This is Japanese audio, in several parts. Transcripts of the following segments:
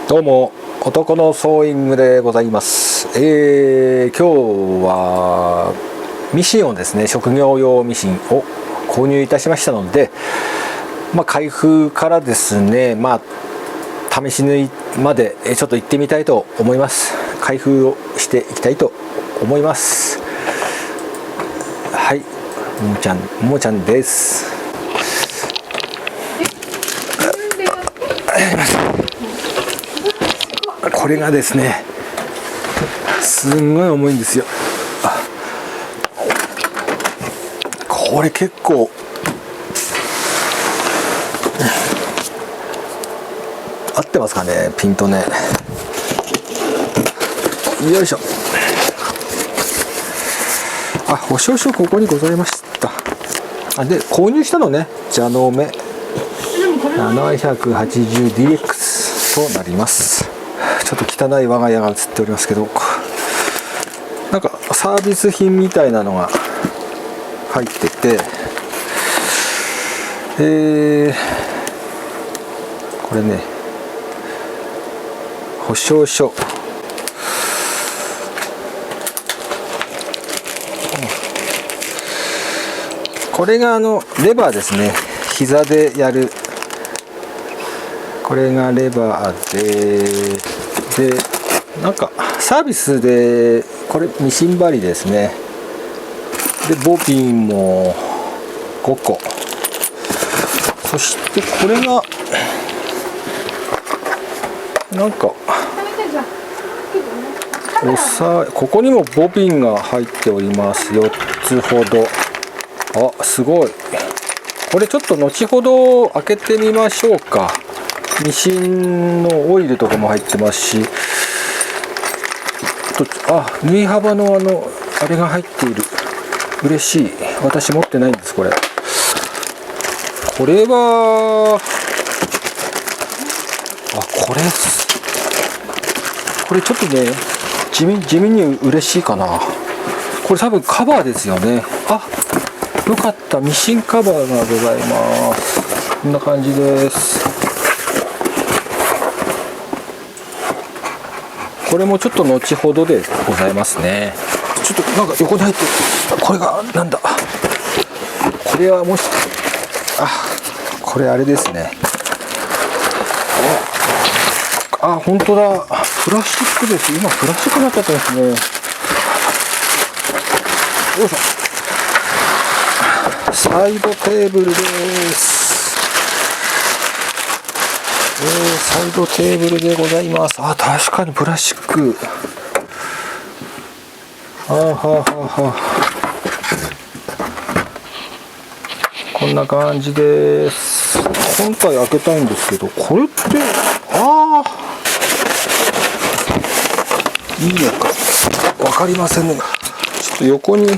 どうも、男のソーイングでございます。今日はミシンをですね、職業用ミシンを購入いたしましたので、開封からですね、試し縫いまでちょっと行ってみたいと思います。開封をしていきたいと思います。はい、ももちゃんです。これがですね、すんごい重いんですよ。これ結構合ってますかね、ピントね。よいしょ。保証書ここにございました。で購入したのね、ジャノメ 780DX となります。ちょっと汚い我が家が映っておりますけど、なんかサービス品みたいなのが入ってて、これね、保証書、これがレバーですね。膝でやる、これがレバーで、なんかサービスでこれミシン針ですね。でボビンも5個、そしてこれがなんかここにもボビンが入っております。4つほど。すごい。これちょっと後ほど開けてみましょうか。ミシンのオイルとかも入ってますし、縫い幅のあれが入っている。嬉しい。私持ってないんです。これはこれちょっとね、地味に嬉しいかな。これ多分カバーですよね。よかった。ミシンカバーがございます。こんな感じです。これもちょっと後ほどでございますね。ちょっとなんか横に入ってる。これがなんだ。これはもしこれあれですね。本当だ。プラスチックです。今プラスチックになっちゃったんですね。よいしょ。サイドテーブルです。サイドテーブルでございます。確かにプラスチック。こんな感じです。本体開けたいんですけど、これっていいのか分かりませんね。ちょっと横に、こ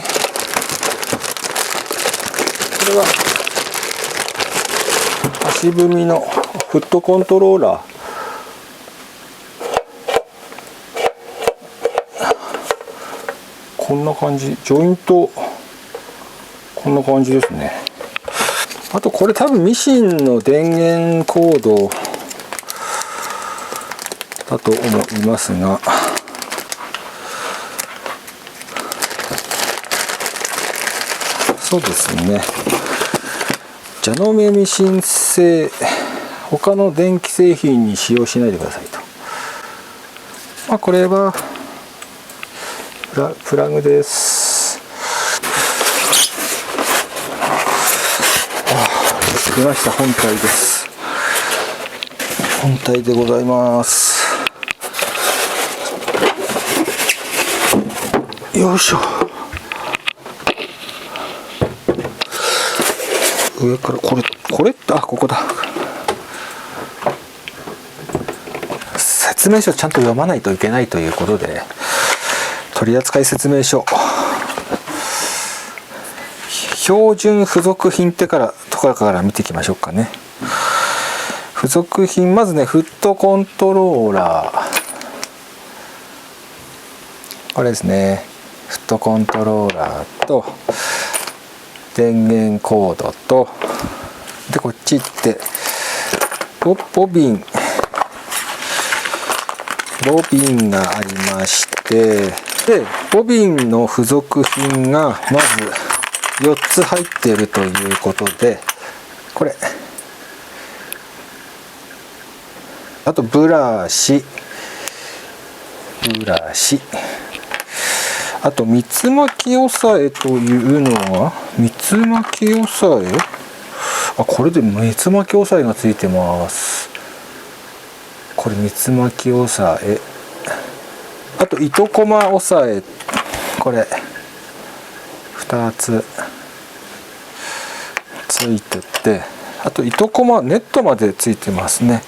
れは足踏みのフットコントローラー。こんな感じ。ジョイントこんな感じですね。あとこれ多分ミシンの電源コードだと思いますが、そうですね。ジャノメミシン製、他の電気製品に使用しないでくださいと。これはプラグです。出ました。本体です。本体でございます。よいしょ。上からこれここだ。説明書ちゃんと読まないといけないということで、取扱説明書、標準付属品とかから見ていきましょうかね。付属品、まずね、フットコントローラー、これですね。フットコントローラーと電源コードと、でこっち行ってボビン、ボビンがありまして、でボビンの付属品がまず4つ入っているということで、これあとブラシ、あと三つ巻き押さえというのは、三つ巻き押さえ、これで三つ巻き押さえがついてます。これ三つ巻き押さえ、あと糸こま押さえ、これ2つついてて、あと糸こまネットまでついてますね。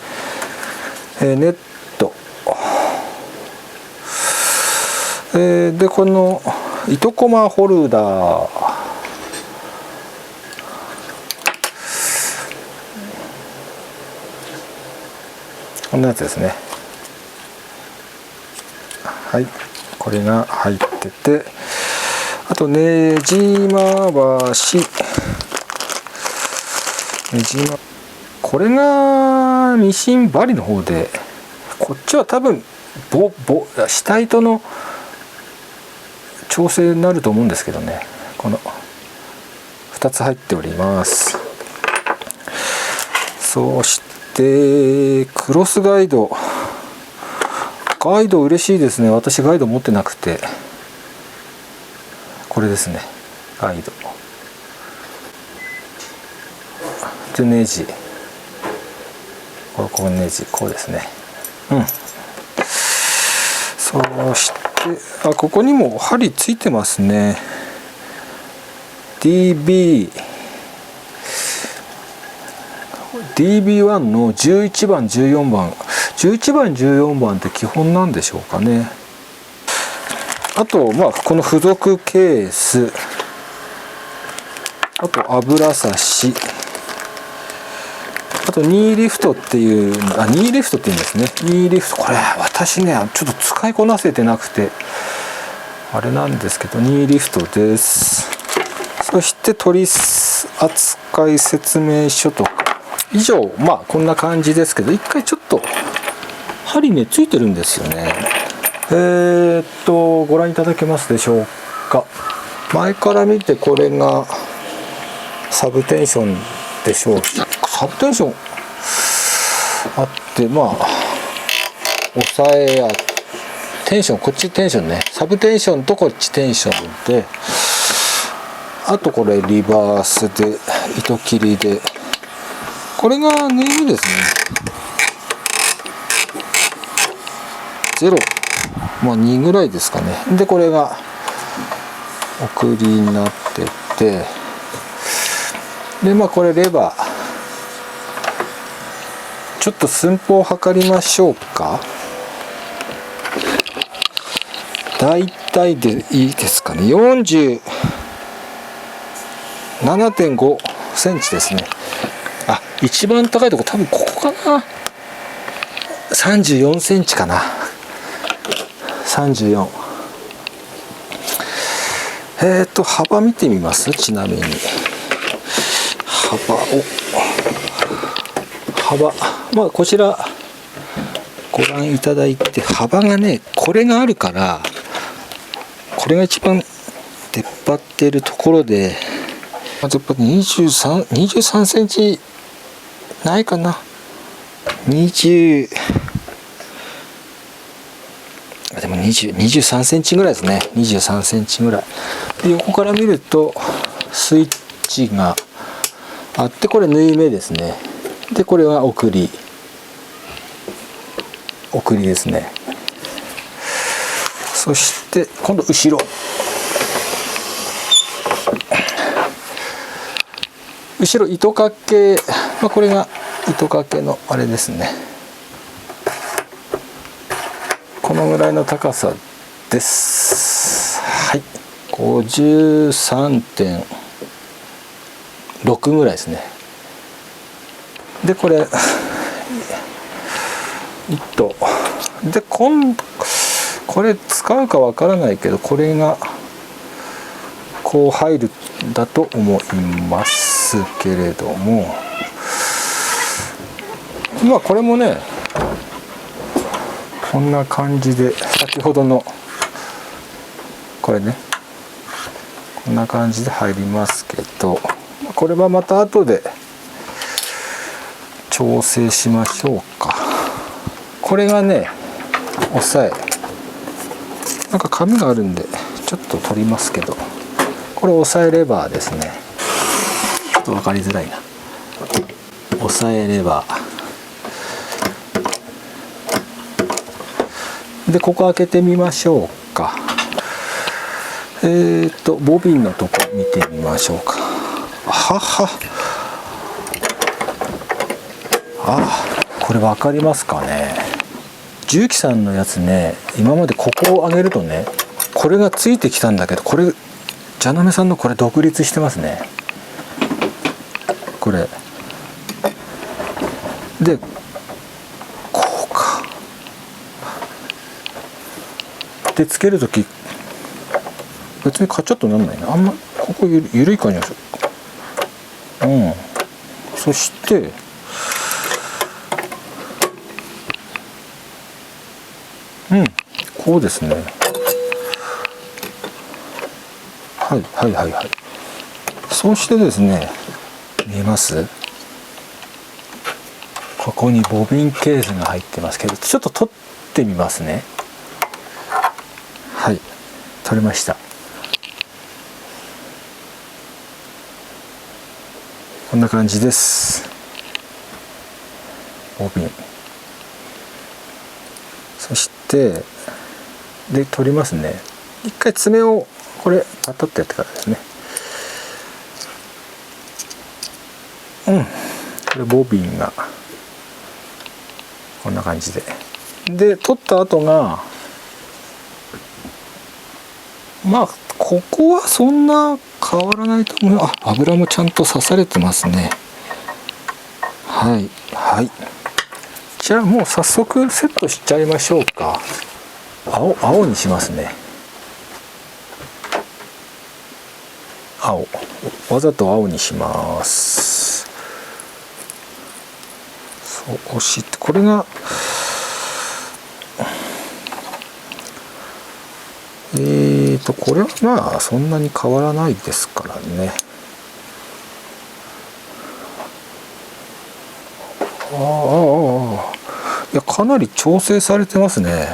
ネット、でこの糸こまホルダー、こんなやつですね。はい、これが入ってて、あとねじ回し、これがミシン針の方で、こっちは多分下糸の調整になると思うんですけどね。この2つ入っております。そしてクロスガイド嬉しいですね。私ガイド持ってなくて、これですね、ガイドでネジ、ここネジ、こうですね。そしてここにも針ついてますね。 DB1 の11番14番、11番14番って基本なんでしょうかね。あとこの付属ケース、あと油差し、あとニーリフトっていう、ニーリフトっていうんですね。ニーリフト、これ私ねちょっと使いこなせてなくてあれなんですけど、ニーリフトです。そして取扱説明書とか、以上こんな感じですけど、一回ちょっと針ねついてるんですよね。ご覧いただけますでしょうか。前から見てこれがサブテンションでしょう。サブテンションあって、押さえやテンション、こっちテンションね、サブテンションとこっちテンションで、あとこれリバースで糸切りで、これがネームですね。0、2ぐらいですかね。でこれが送りになってて、でこれレバー、ちょっと寸法を測りましょうか。だいたいでいいですかね。47.5 センチですね。一番高いとこ多分ここかな。34センチかな。34。幅見てみます。ちなみに幅、こちらご覧いただいて、幅がねこれがあるから、これが一番出っ張っているところで、23センチないかな。でも23センチぐらいですね。23センチぐらいで、横から見るとスイッチがあって、これ縫い目ですね。でこれは送りですね。そして今度後ろ糸掛け、これが糸掛けのあれですね。このぐらいの高さです。はい、53.6 ぐらいですね。でこれ糸で、これ使うかわからないけど、これがこう入るんだと思いますけれども、これもねこんな感じで先ほどのこれね、こんな感じで入りますけど、これはまた後で調整しましょうか。これがね、押さえ、なんか紙があるんでちょっと取りますけど、これ押さえレバーですね。ちょっと分かりづらいな。押さえレバーで、ここ開けてみましょうか。ボビンのとこ見てみましょうか。はは、これ分かりますかね。重機さんのやつね、今までここを上げるとね、これがついてきたんだけど、これジャナメさんのこれ独立してますね。これでこうか。でつけるとき別にカチャッとなんないな。あんまここゆるい感じがする。そしてこうですね。はいはいはいはい。そしてですね、見えます？ここにボビンケースが入ってますけど、ちょっと取ってみますね。はい、取れました。こんな感じです。ボビン。そしてで取りますね。一回爪をこれパタッとやってからですね。これボビンがこんな感じで、取った後がまあここはそんな変わらないと思う。油もちゃんと刺されてますね。はいはい。じゃあもう早速セットしちゃいましょうか。青にしますね。青、わざと青にします。そしてこれがこれはまあそんなに変わらないですからね。いや、かなり調整されてますね。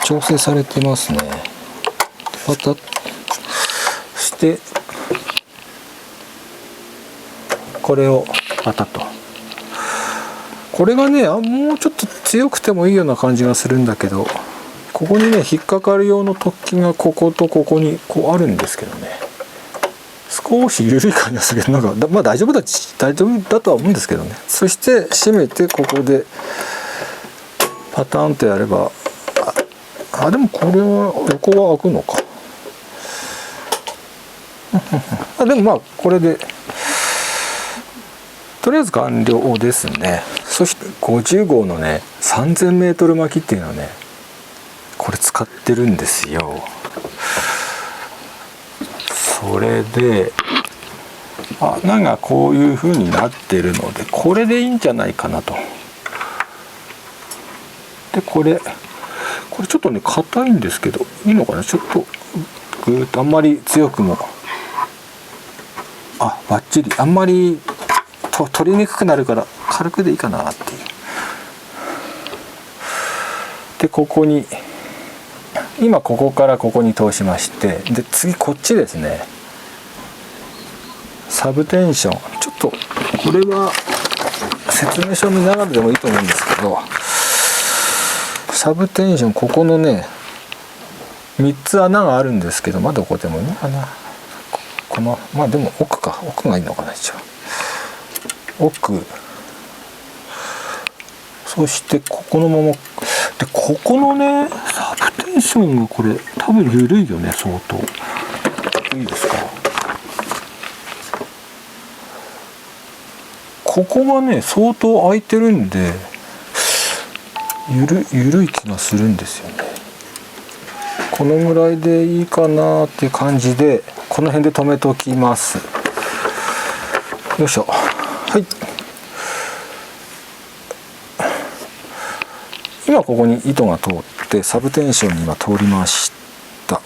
調整されてますね。パタッしてこれをパタッと。これがね、もうちょっと強くてもいいような感じがするんだけど、ここにね引っかかる用の突起がこことここにこうあるんですけどね、少し緩い感じがするけど、なんかまあ大丈夫だとは思うんですけどね。そして締めてここでパターンとやれば、でもこれは横は開くのか。でもまあこれでとりあえず完了ですね。そして50号のね 3000m 巻きっていうのはね、これ使ってるんですよ。それで穴がこういう風になってるので、これでいいんじゃないかなと。でこれちょっとね硬いんですけどいいのかな。ちょっとグーッと、あんまり強くもバッチリ、あんまり取りにくくなるから軽くでいいかなっていう。でここに今ここからここに通しまして、で次こっちですね、サブテンション。ちょっとこれは説明書見ながらでもいいと思うんですけど、サブテンション、ここのね3つ穴があるんですけど、どこでもいいのかな。このでも奥がいいのかな。一応奥、そしてここのままで、ここのねサブテンションがこれ多分緩いよね、相当。いいですか。ここがね相当空いてるんで緩い気がするんですよね。このぐらいでいいかなっていう感じで、この辺で止めておきます。よいしょ。はい。今ここに糸が通ってサブテンションに今通りました。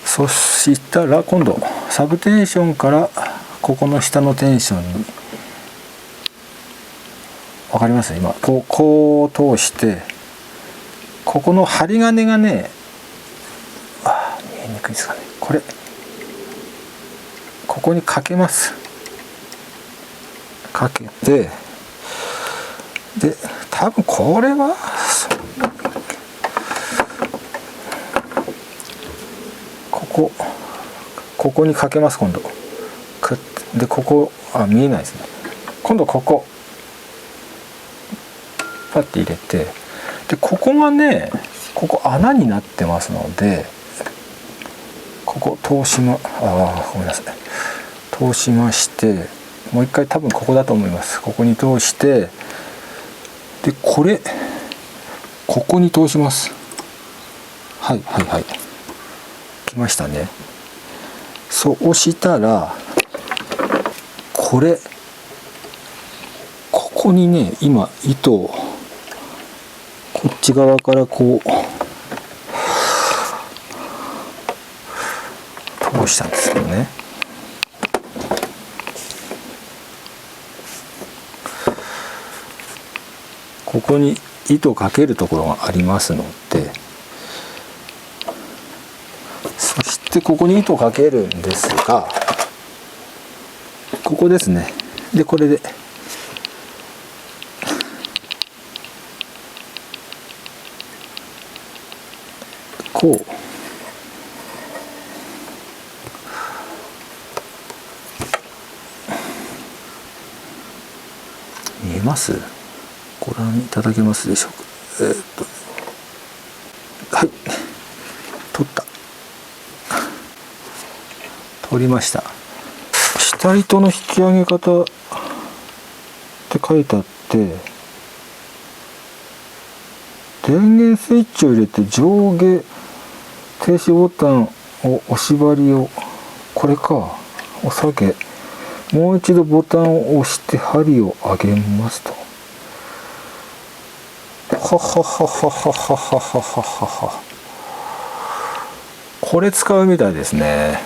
そしたら今度サブテンションからここの下のテンションに、分かります？今こう通して、ここの針金がね、見えにくいですかね、これここにかけます。かけて、で多分これはここにかけます。今度でここ見えないですね。今度ここパッて入れて、でここがね、ここ穴になってますので、ここ通しごめんなさい、通しまして、もう一回多分ここだと思います。ここに通して、でここに通します。はい来ましたね。そうしたらここにね、今糸をこっち側からこう通したんですよね。ここに糸をかけるところがありますので、そしてここに糸をかけるんですが、ここですね。でこれでこう見えます？ご覧いただけますでしょうか。はい、取りました。下糸の引き上げ方って書いてあって、電源スイッチを入れて上下停止ボタンを押し針をこれかを下げ、もう一度ボタンを押して針を上げますと。ははははははははは。これ使うみたいですね。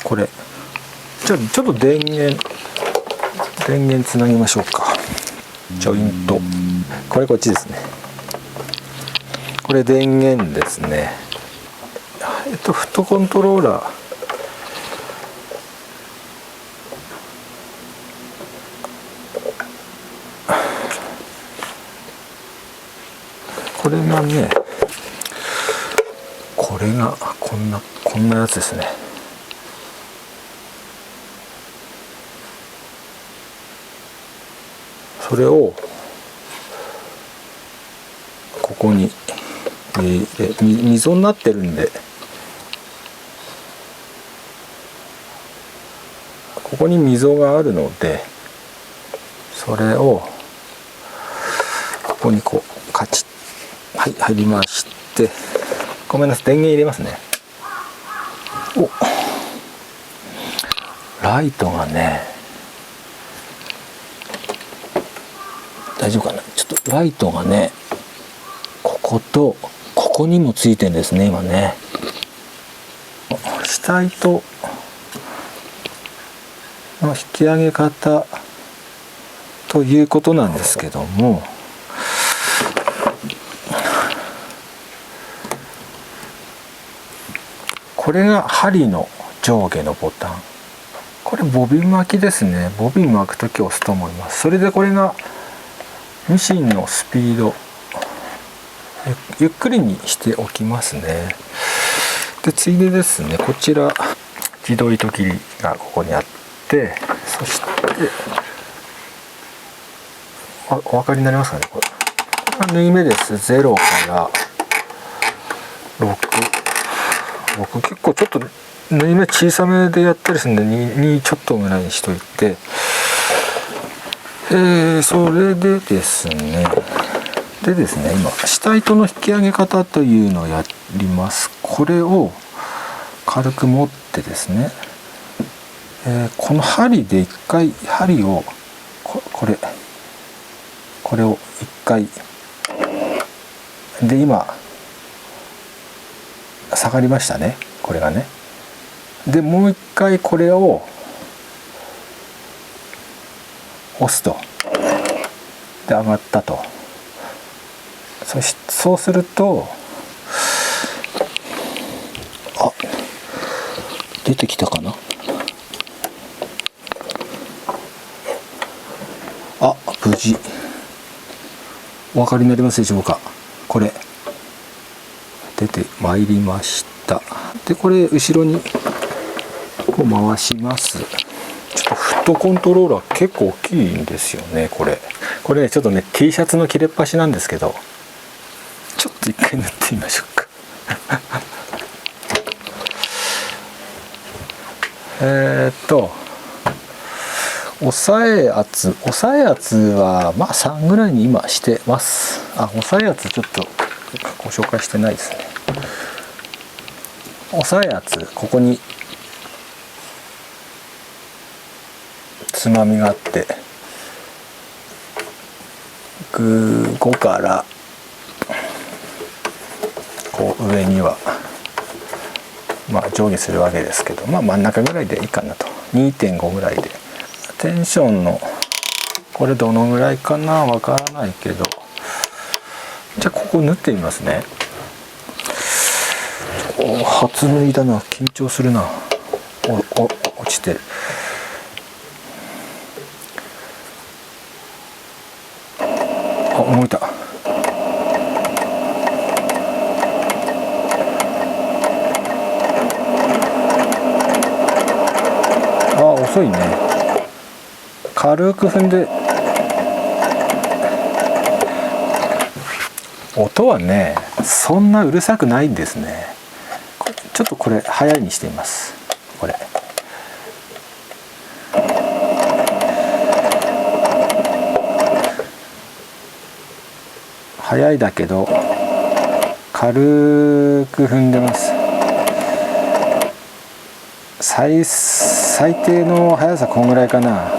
これじゃあちょっと電源つなぎましょうか。ジョイント、これこっちですね。これ電源ですね。フットコントローラー、これがね、これがこんなやつですね。それをここに溝になってるんで、ここに溝があるので、それをここにこうカチッ、はい、入りまして、ごめんなさい、電源入れますね。ライトがね、大丈夫かな、ちょっとライトがね、こことここにもついてるんですね、今ね。下糸の引き上げ方ということなんですけども、これが針の上下のボタン、これボビン巻きですね。ボビン巻くとき押すと思います。それでこれがミシンのスピード、ゆっくりにしておきますね。でついでですね、こちら自動糸切りがここにあって、そしてお分かりになりますかね、これが縫い目です。0から6、結構ちょっと縫い目小さめでやったりするんで 2ちょっとぐらいにしといて、それでですね、今下糸の引き上げ方というのをやります。これを軽く持ってですね、この針で一回針をこれを一回で、今下がりましたね、これがね。でもう一回これを押すと、で上がったと。そうすると、あ、出てきたかな。あ、無事お分かりになりますでしょうか。これ出てまいりました。でこれ後ろにこう回します。ちょっとフットコントローラー結構大きいんですよね。これね、ちょっとね T シャツの切れっ端なんですけど、ちょっと一回塗ってみましょうか。抑え圧はまあ3ぐらいに今してます。あ、抑え圧ちょっとご紹介してないですね。抑え圧、ここにつまみがあって、5からこう上にはまあ上下するわけですけど、まあ真ん中ぐらいでいいかなと。 2.5 ぐらいで。テンションのこれどのぐらいかな、わからないけど、じゃあここ縫ってみますね。初縫いだな、緊張するな。落ちてる。あ、動いた。あ、遅いね。軽く踏んで、音はねそんなうるさくないんですね。ちょっとこれ早いにしてみます。これ早いだけど軽く踏んでます。最低の速さこんぐらいかな。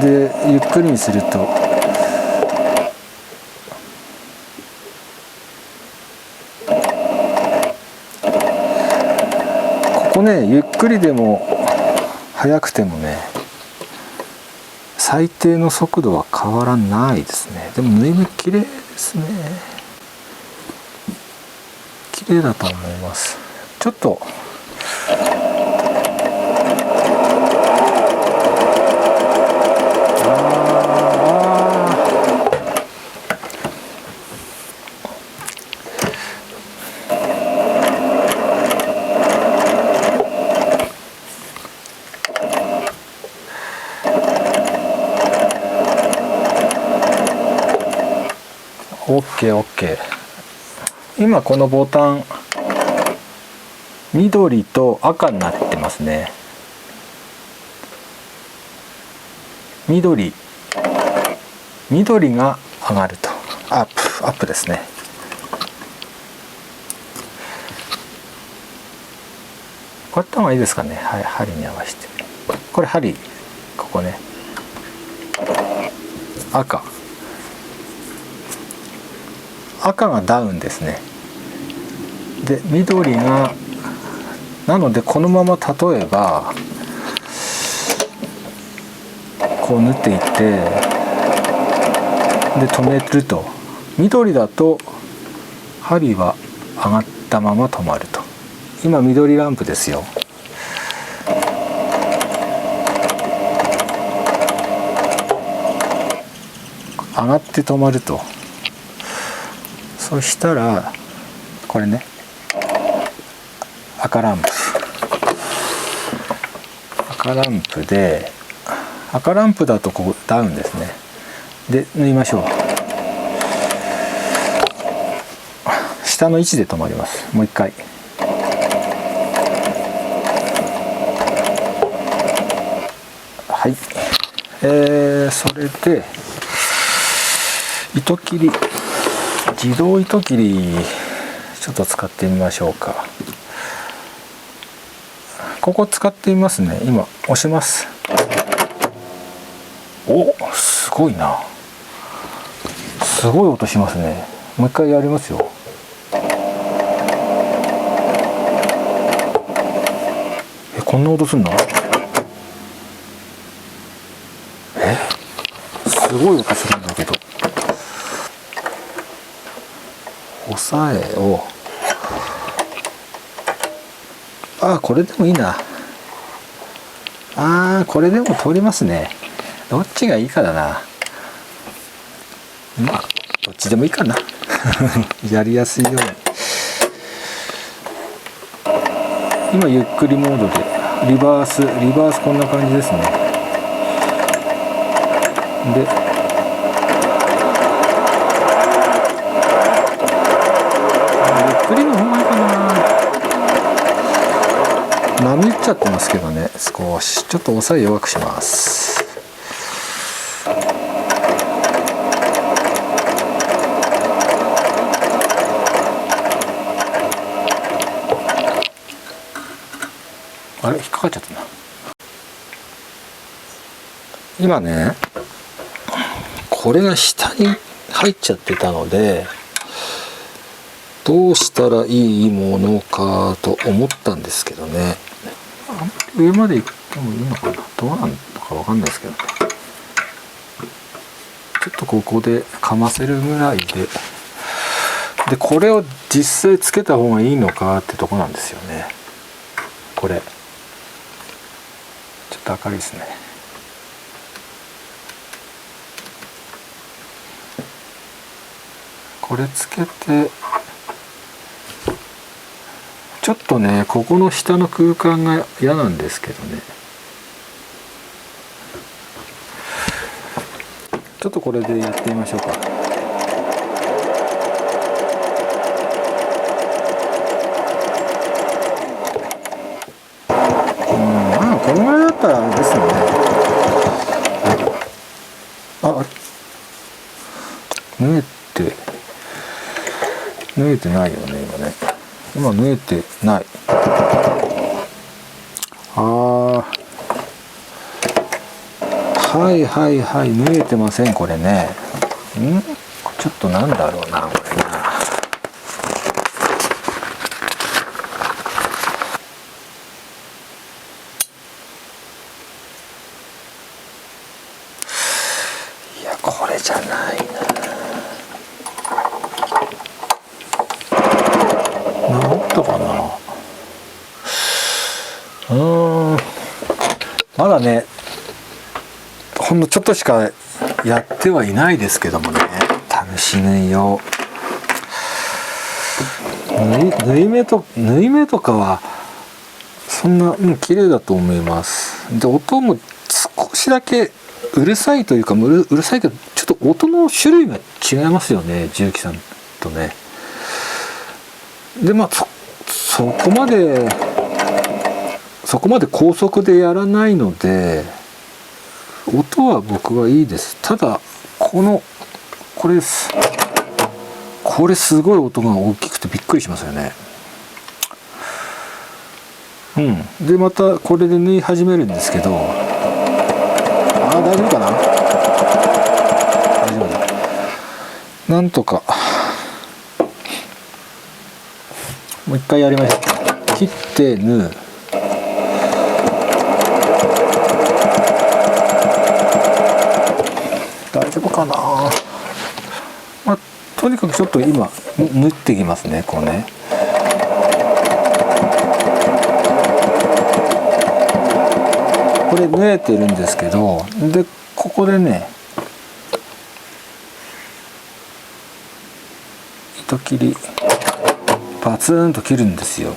でゆっくりにするとここね、ゆっくりでも速くてもね最低の速度は変わらないですね。でも縫い目綺麗ですね。綺麗だと思います。ちょっとOK。今このボタン緑と赤になってますね。緑が上がると、アップですね。こうやった方がいいですかね。はい、針に合わせて。これ針ここね、赤がダウンですね。で緑が、なのでこのまま例えばこう縫っていってで止めると、緑だと針は上がったまま止まると。今緑ランプですよ。上がって止まると。そしたらこれね、赤ランプで、赤ランプだとここダウンですね。で縫いましょう。下の位置で止まります。もう一回。はい、それで糸切り、自動糸切りちょっと使ってみましょうか。ここ使ってみますね。今押します。お、すごいな。すごい音しますね。もう一回やりますよ。こんな音すんの？すごい音するんだけど。押さえを、これでもいいな。これでも通りますね。どっちがいいかだな。まあどっちでもいいかな。やりやすいように。今ゆっくりモードでリバースこんな感じですね。でゆっくりの方がいいかな。波打っちゃってますけどね。少しちょっと押さえ弱くします。あれ引っかかっちゃったな。今ねこれが下に入っちゃってたので、どうしたらいいものかと思ったんですけどね。上まで行ってもいいのかな、どうなんのかわかんないですけどね。ちょっとここでかませるぐらいで、これを実際つけた方がいいのかってとこなんですよね。これちょっと明るいですね。これつけて、ちょっとねここの下の空間が嫌なんですけどね。ちょっとこれでやってみましょうか。このぐらいだったらあれですよね。縫えてないよね今縫えてない。はい縫えてませんこれね。ちょっとなんだろうなこれな。いやこれじゃないな。なんとかな。まだねほんのちょっとしかやってはいないですけどもね。試し縫いを縫い目とかはそんな綺麗だと思います。で音も少しだけうるさいというかうるさいけど、ちょっと音の種類が違いますよね重機さんとね。でそこまで高速でやらないので音は僕はいいです。ただこれすごい音が大きくてびっくりしますよね。でまたこれで縫い始めるんですけど、大丈夫かな。大丈夫だ。なんとかもう一回やりましょう。切って縫う。大丈夫かな。とにかくちょっと今縫ってきますね。こうね。これ縫えてるんですけど、でここでね糸切りバツンと切るんですよ。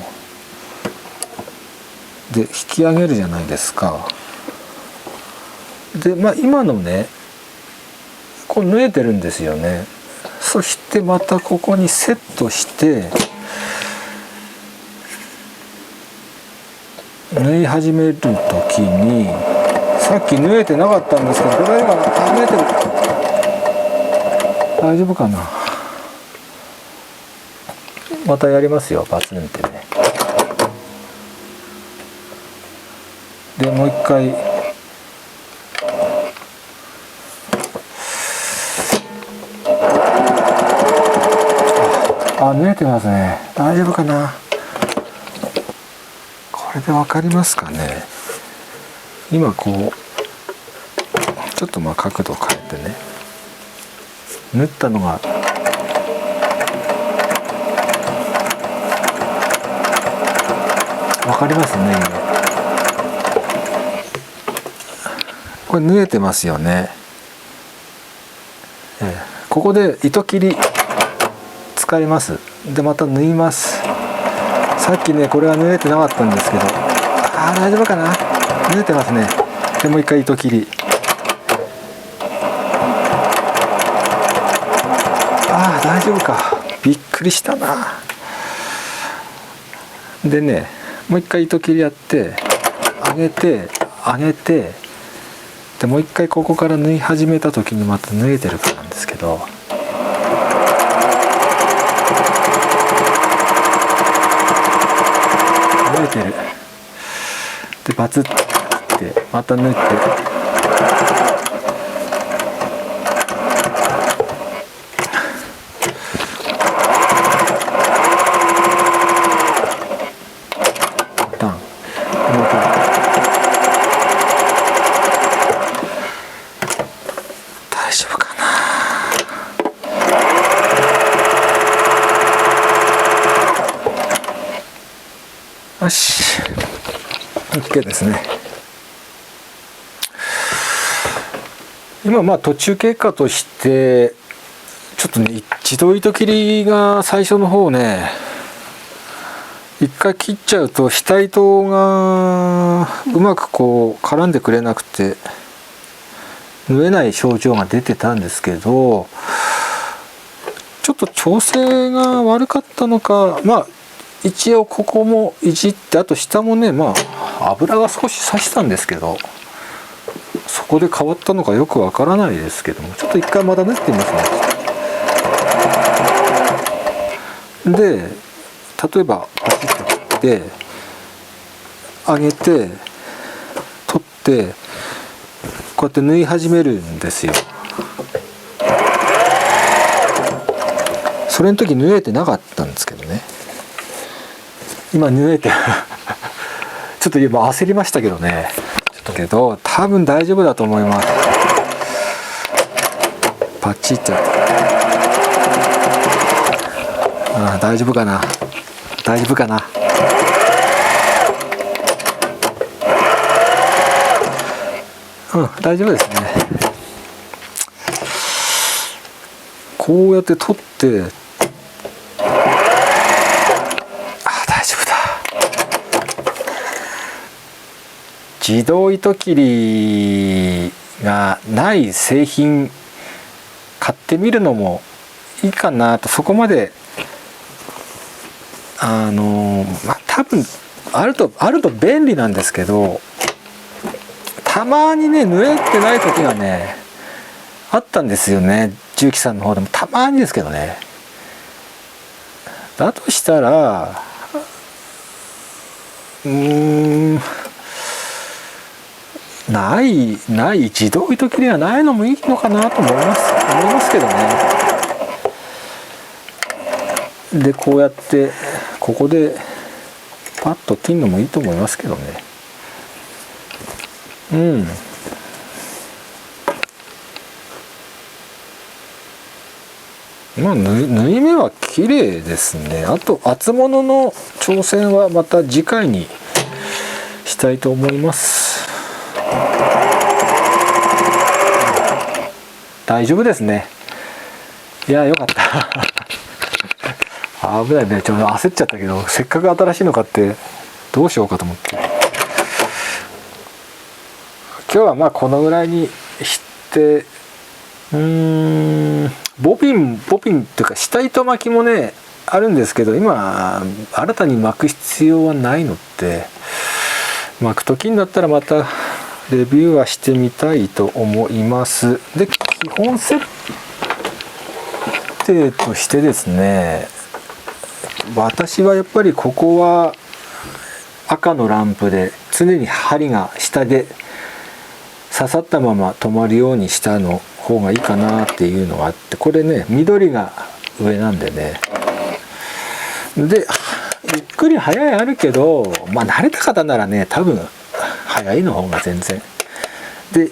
で引き上げるじゃないですか。で今のねこれ縫えてるんですよね。そしてまたここにセットして縫い始める時に、さっき縫えてなかったんですけど、これが縫えてる。大丈夫かな。またやりますよバツンってね。でもう一回えてますね。大丈夫かな。これで分かりますかね。今こうちょっとまあ角度変えてね、縫ったのが分かりますね。これ縫えてますよね。ここで糸切り使います。でまた縫います。さっきねこれは縫えてなかったんですけど、大丈夫かな。縫えてますね。でもう一回糸切り。大丈夫か。びっくりしたな。でねもう一回糸切りやって上げて上げて、でもう一回ここから縫い始めた時にまた縫えてるからなんですけど、縫えてる。でバツッてまた縫って、大丈夫かな。よし OK ですね。今まあ途中経過としてちょっとね一度糸切りが最初の方ね一回切っちゃうと下糸がうまくこう絡んでくれなくて縫えない症状が出てたんですけど、ちょっと調整が悪かったのか、まあ一応ここもいじって、あと下もねまあ油が少し差したんですけど、そこで変わったのかよくわからないですけども、ちょっと一回また縫ってみますね。で例えばパチッと切って上げて取ってこうやって縫い始めるんですよ。それの時縫えてなかったんですけどね、今縫えてちょっと今焦りましたけどね、けど多分大丈夫だと思います。パチッと大丈夫かな。大丈夫かな。大丈夫ですね。こうやって取って大丈夫だ。自動糸切りがない製品買ってみるのもいいかなと。そこまで多分あると便利なんですけど、たまにね縫えてない時がねあったんですよね。重機さんの方でもたまにですけどね。だとしたらない自動糸切りがないのもいいのかなと思いますけどね。でこうやってここでパッと切るのもいいと思いますけどね。まあ縫い目は綺麗ですね。あと厚物の挑戦はまた次回にしたいと思います。大丈夫ですね。いやよかった危ないね。ちょっと焦っちゃったけど、せっかく新しいの買ってどうしようかと思って、今日はまあこのぐらいにしてボピンっていうか下糸巻きもねあるんですけど、今新たに巻く必要はないので、巻く時になったらまたレビューはしてみたいと思います。で基本設定としてですね、私はやっぱりここは赤のランプで常に針が下で刺さったまま止まるようにしたの方がいいかなっていうのがあって、これね緑が上なんでね、でゆっくり速いあるけど、まあ慣れた方ならね多分速いの方が全然で、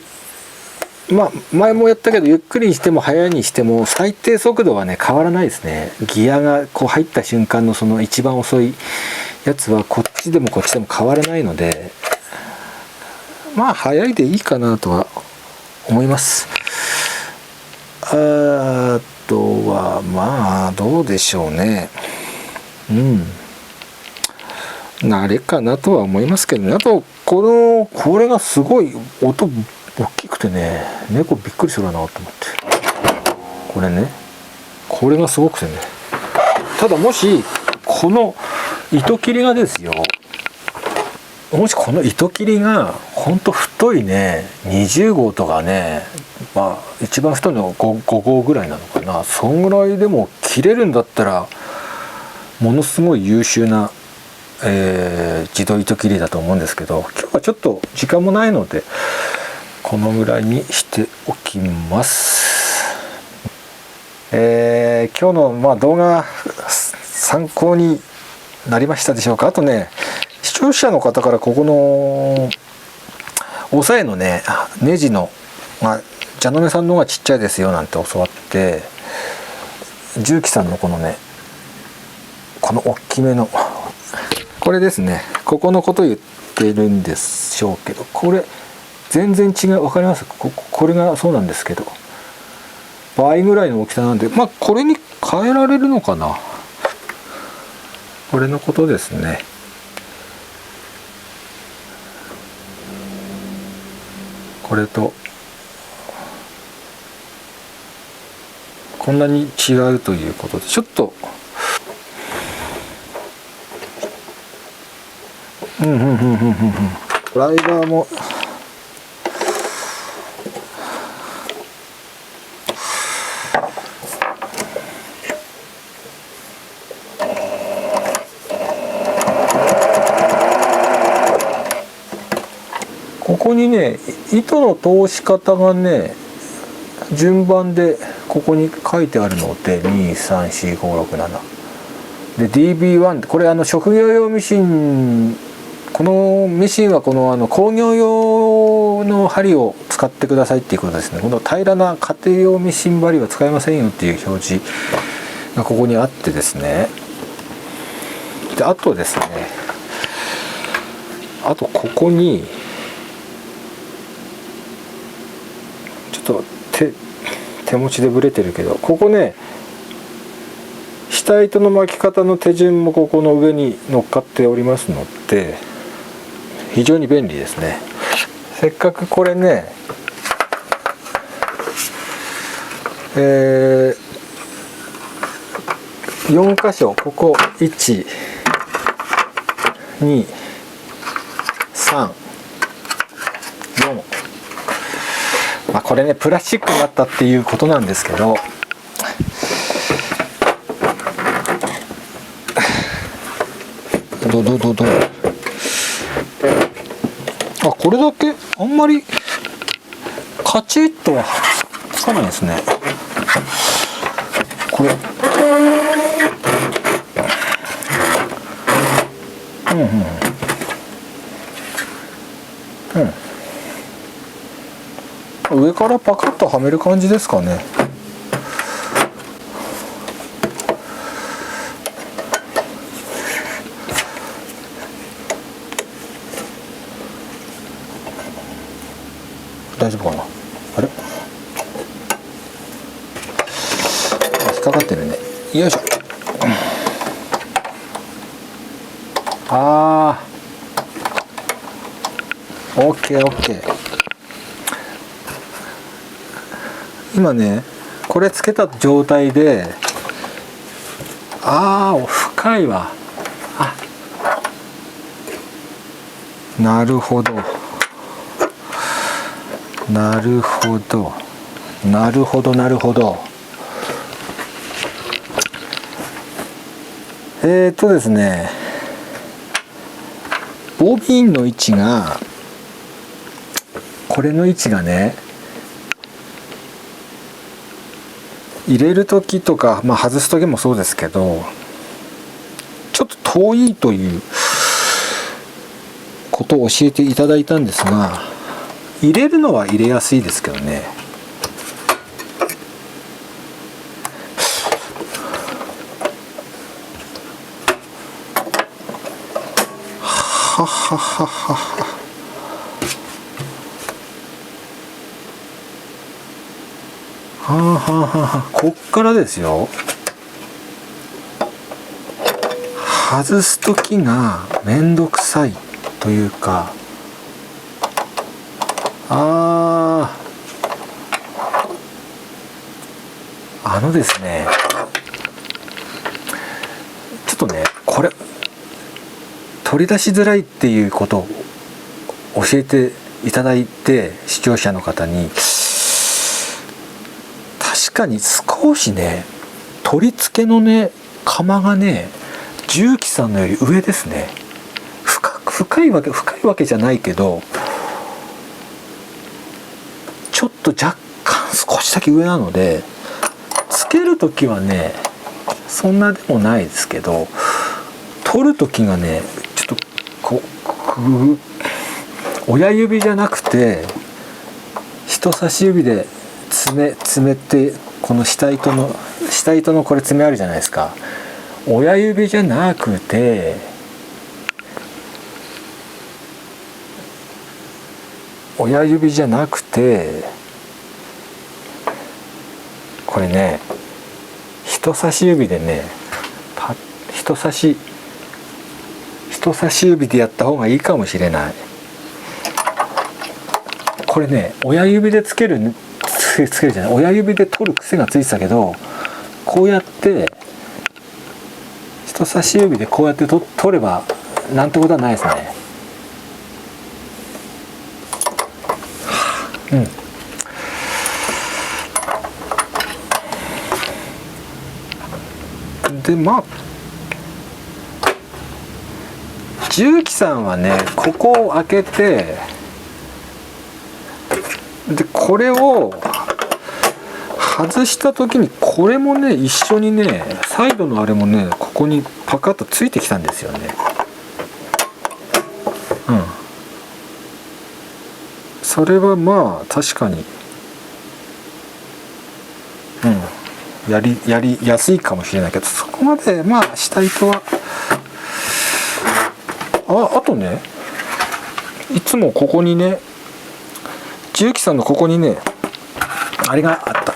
まあ前もやったけどゆっくりにしても速いにしても最低速度はね変わらないですね。ギアがこう入った瞬間のその一番遅いやつはこっちでもこっちでも変わらないので、まあ速いでいいかなとは思います。あとはまあどうでしょうね。慣れかなとは思いますけどね。あとこれがすごい音大きくてね、猫びっくりするなと思って。これがすごくてね。ただもしこの糸切りがですよ、もしこの糸切りがほんと太いね20号とかね、まあ一番太いのは 5号ぐらいなのかな、そんぐらいでも切れるんだったらものすごい優秀な、自動糸切りだと思うんですけど、今日はちょっと時間もないのでこのぐらいにしておきます。今日の動画参考になりましたでしょうか。あとね、視聴者の方からここの押さえのねネジの、ジャノメさんの方がちっちゃいですよなんて教わって、重機さんのこのねこの大きめのこれですね、ここのこと言ってるんでしょうけど、これ全然違う、分かります？これがそうなんですけど倍ぐらいの大きさなんで、まあこれに変えられるのかな、これのことですね。これとこんなに違うということで、ちょっとドライバーもここにね糸の通し方がね順番でここに書いてあるので、23456で DB1 ってこれ職業用ミシン、このミシンはこの工業用の針を使ってくださいっていうことですね。この平らな家庭用ミシン針は使えませんよっていう表示がここにあってですね。であとですね、あとここにちょっと手持ちでブレてるけど、ここね下糸の巻き方の手順もここの上に乗っかっておりますので非常に便利ですね。せっかくこれね4箇所、ここ1、2、3、4、これねプラスチックになったっていうことなんですけど、どうこれだけあんまりカチッとはつかないですね。これ上からパカッとはめる感じですかね。大丈夫かな。あれ引っかかってるね。よいしょ。OK。今ねこれつけた状態で深いわ。なるほどですね、ボビンの位置がこれの位置がね入れる時とか、外す時もそうですけど遠いということを教えていただいたんですが、入れるのは入れやすいですけどね。ははははは。はあはあはあ、こっからですよ。外す時がめんどくさいというか、ですね、ちょっとね、これ取り出しづらいっていうことを教えていただいて、視聴者の方に確かに少しね、取り付けのね釜がね、重機さんのより上ですね。深いわけじゃないけど、ちょっと若干少しだけ上なので、つける時はねそんなでもないですけど、取る時がねちょっと親指じゃなくて人差し指で爪ってこの下糸のこれ爪あるじゃないですか。親指じゃなくてこれね、人差し指でね、人差し指でやった方がいいかもしれない。これね、親指でつけるじゃない、親指で取る癖がついてたけど、こうやって人差し指でこうやって取ればなんてことはないですね。で重機さんはね、ここを開けて、でこれを外した時にこれもね一緒にね、サイドのあれもねここにパカッとついてきたんですよね。それはまあ確かにやりやすいかもしれないけど、そこまで下糸はあとね、いつもここにね、重機さんのここにねあれがあった、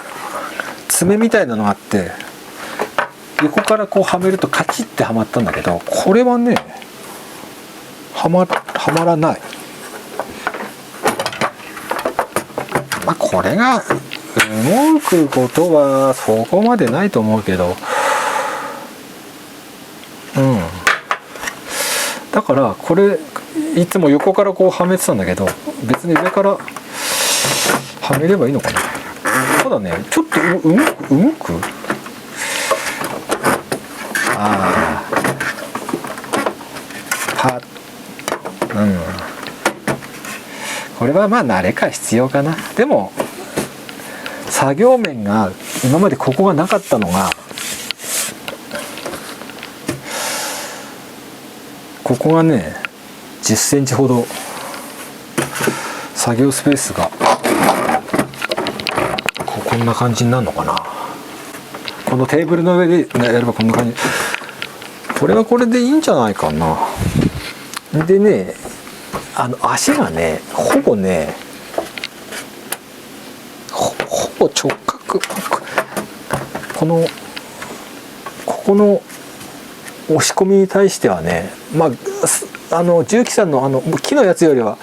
爪みたいなのがあって、横からこうはめるとカチッてはまったんだけど、これはねはまらない。これが動くことはそこまでないと思うけど、だからこれいつも横からこうはめてたんだけど、別に上からはめればいいのかな。ただね、ちょっと動くこれは慣れか必要かな。でも作業面が今までここがなかったのが、ここがね10センチほど作業スペースがこんな感じになるのかな。このテーブルの上でやればこんな感じ。これはこれでいいんじゃないかな。でね、足がねほぼ直角、ここの押し込みに対してはね、重機さんの木のやつよりは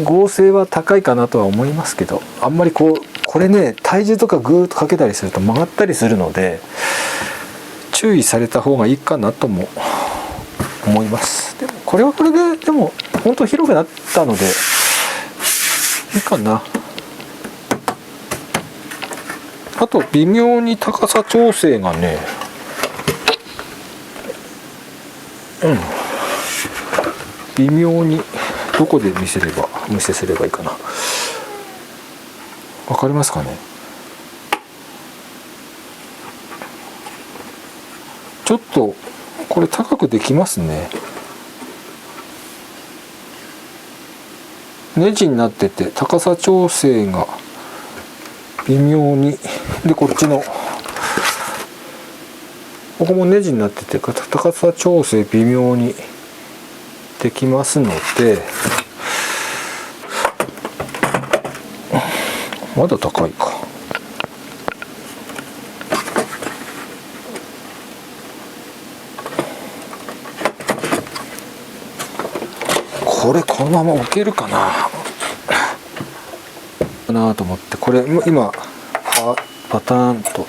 合成は高いかなとは思いますけど、あんまりこれね体重とかグーッとかけたりすると曲がったりするので注意された方がいいかなとも思います。でもこれはこれででも本当広くなったのでいいかな。あと微妙に高さ調整がね、微妙にどこで見せすればいいかな。わかりますかね。ちょっとこれ高くできますね。ネジになってて高さ調整が微妙に、でこっちのここもネジになってて高さ調整微妙にできますので、まだ高いか。これこのまま置けるかなと思って、これ今パターンと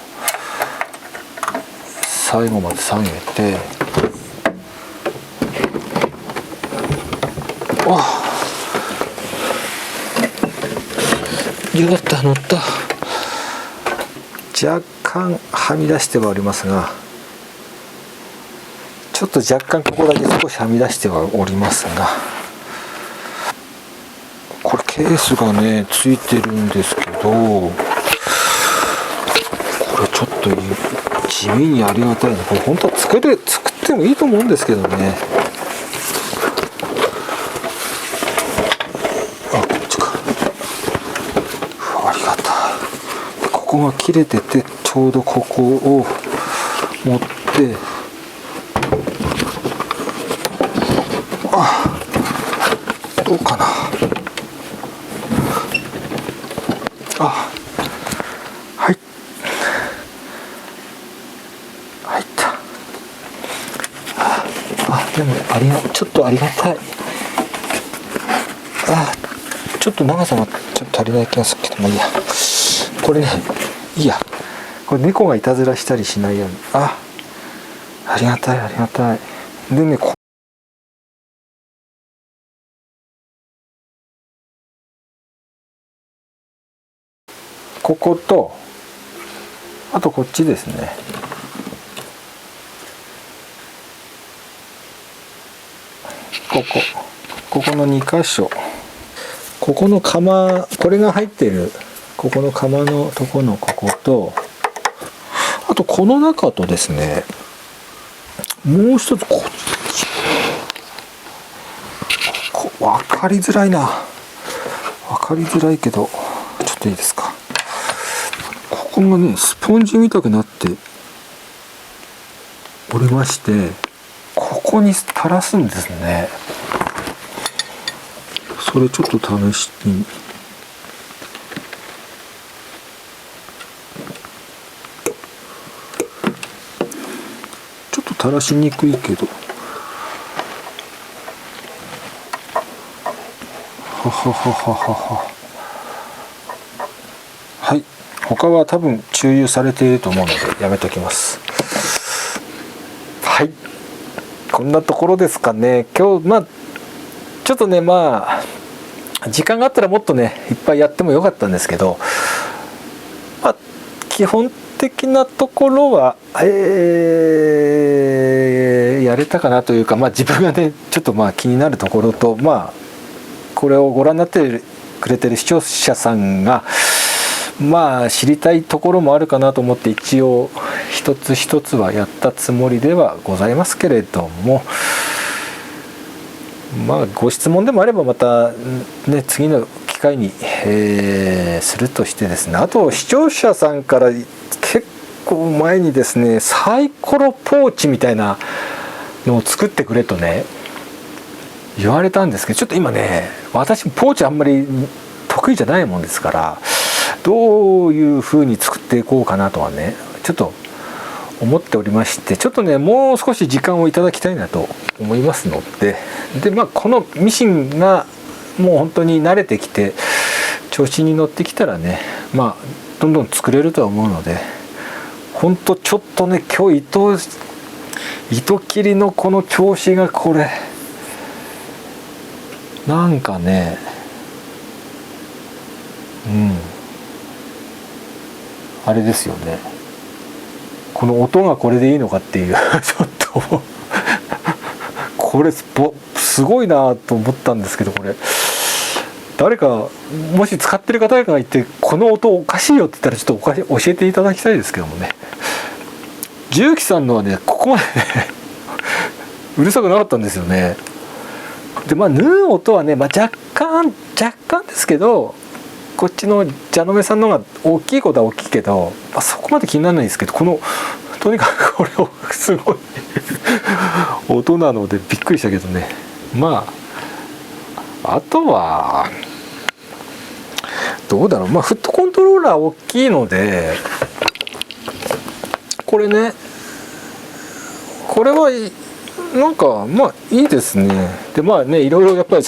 最後まで下げて、よかった、乗った。若干はみ出してはおりますが、ちょっと若干ここだけ少しはみ出してはおりますが、これケースがねついてるんですけど、これちょっと地味にありがたいね。これ本当は作ってもいいと思うんですけどね。こっちか。ありがたい。ここが切れてて、ちょうどここを持って、どうかな。はい、入った。でもちょっとありがたい。ちょっと長さがちょっと足りない気がするけど、まあいいや。これね、いいや。これ猫がいたずらしたりしないように。ありがたい、ありがたい。でね、こことあとこっちですね。ここの2箇所、ここの釜、これが入っているここの釜のとこのここと、あとこの中とですね、もう一つこっち、分かりづらいな、分かりづらいけどちょっといいですか。ここがねスポンジみたくなっておりまして、ここに垂らすんですね。それちょっと試しに。ちょっと垂らしにくいけど、はい、他は多分注油されていると思うのでやめときます。はい、こんなところですかね。今日ちょっとね時間があったらもっとねいっぱいやってもよかったんですけど、基本的なところは、やれたかなというか、自分がねちょっと気になるところと、これをご覧になってくれてる視聴者さんが知りたいところもあるかなと思って、一応一つ一つはやったつもりではございますけれども、ご質問でもあればまたね次の機会に、するとしてですね、あと視聴者さんから結構前にですね、サイコロポーチみたいなのを作ってくれとね言われたんですけど、ちょっと今ね私ポーチあんまり得意じゃないもんですから、どういう風に作っていこうかなとはねちょっと思っておりまして、ちょっとねもう少し時間をいただきたいなと思いますので、このミシンがもう本当に慣れてきて調子に乗ってきたらねどんどん作れるとは思うので、本当ちょっとね今日糸切りのこの調子がこれなんかねあれですよね、この音がこれでいいのかっていうちょっとこれすごいなと思ったんですけど、これ誰かもし使ってる方がいてこの音おかしいよって言ったらちょっと教えていただきたいですけどもね。重機さんのはねここまでねうるさくなかったんですよね。で縫う音はね、若干ですけど、こっちのジャノメさんの方が大きいことは大きいけど、そこまで気にならないんですけど、とにかくこれをすごい音なのでびっくりしたけどね。あとはどうだろう、フットコントローラー大きいので、これね、これはいいですね。でいろいろやっぱり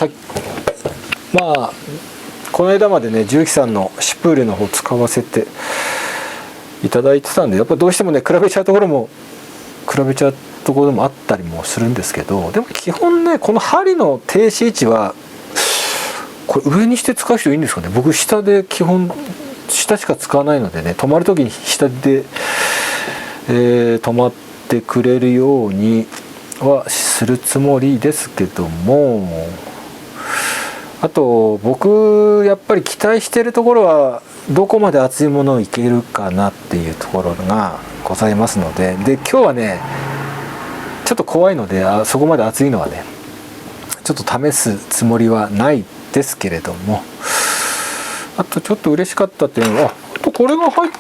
この間までね、重機さんのシュプーレの方使わせていただいてたんで、やっぱどうしてもね比べちゃうところもあったりもするんですけど、でも基本ね、この針の停止位置はこれ上にして使う人いいんですかね。僕下で基本下しか使わないのでね、止まる時に下で、止まってくれるようにはするつもりですけども、あと僕やっぱり期待してるところは、どこまで厚いものをいけるかなっていうところがございますので、今日はねちょっと怖いので、そこまで厚いのはねちょっと試すつもりはないですけれども、あとちょっと嬉しかったっていうのは、これが入っ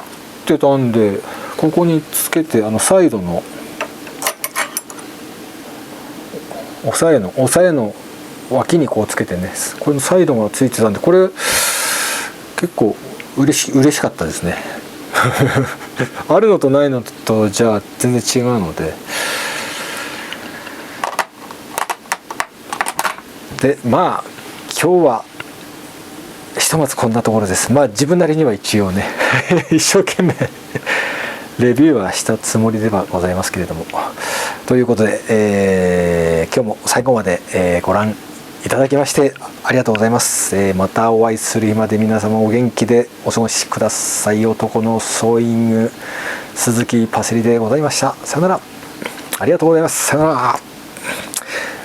てたんで、ここにつけてサイドの押さえの脇にこうつけてね、これのサイドがついてたんで、これ結構嬉しかったですねあるのとないのとじゃあ全然違うので。で今日はひとまずこんなところです。自分なりには一応ね一生懸命レビューはしたつもりではございますけれども、ということで、今日も最後まで、ご覧いただきましてありがとうございます。またお会いする日まで皆様お元気でお過ごしください。男のソーイング鈴木パセリでございました。さよなら。ありがとうございます。さよなら。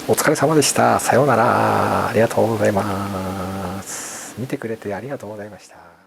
お疲れ様でした。さようなら。ありがとうございます。見てくれてありがとうございました。